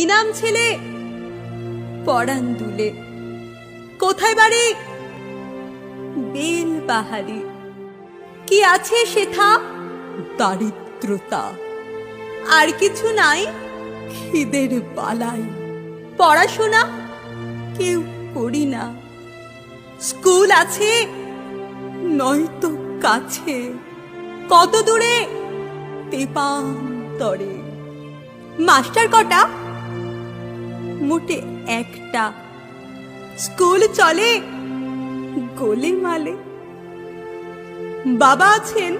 নাম ছেলে? পরাণ দুলে। কোথায় বাড়ি? বেল বাহারি। কি আছে সেথা? দারিদ্রতা। আর কিছু নাই? খিদের বালাই। পড়াশোনা কেউ করি না। স্কুল আছে নয়তো কাছে, কত দূরে? তেপান্তরে। মাস্টার কটা? মোটে একটা। স্কুল চলে গোলে মালে। বাবা আছেন?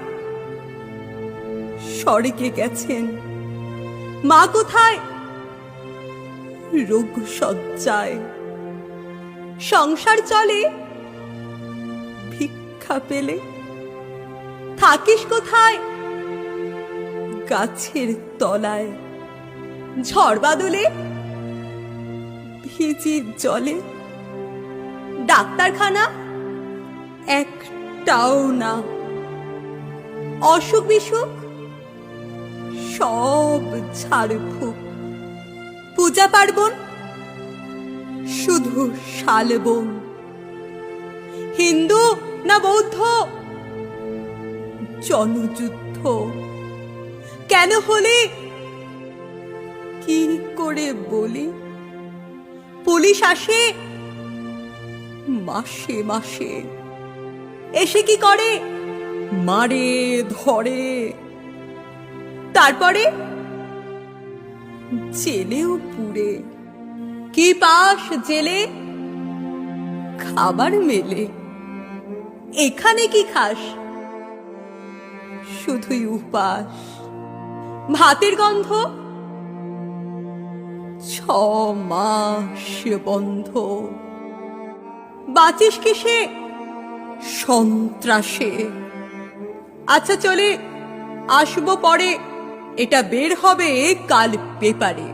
স্বর্গে গেছেন। মা কোথায়? রোগ শয্যায়। সংসার চলে ভিক্ষা পেলে। থাকিস কোথায়? গাছের তলায়। ঝড় বাদলে ভিজি জলে। ডাক্তারখানা একটাও না। অসুখ বিসুখ সব ঝাড়ফুঁক। পূজা পার্বণ শুধু শালবন। হিন্দু না বৌদ্ধ? জনযুদ্ধ। কেন হলে? কি করে বলি? পুলিশ আসে মাসে মাসে। এসে কি করে? মারে ধরে। তারপরে জেলেও পুড়ে। কি পাস জেলে? খাবার মেলে। এখানে কি খাস? শুধুই উপাস। ভাতের গন্ধ 6 মাস বন্ধ। বাঁচিস কিসে? সন্ত্রাসে। আচ্ছা চলে, আসবো পরে। এটা বের হবে কাল পেপারে।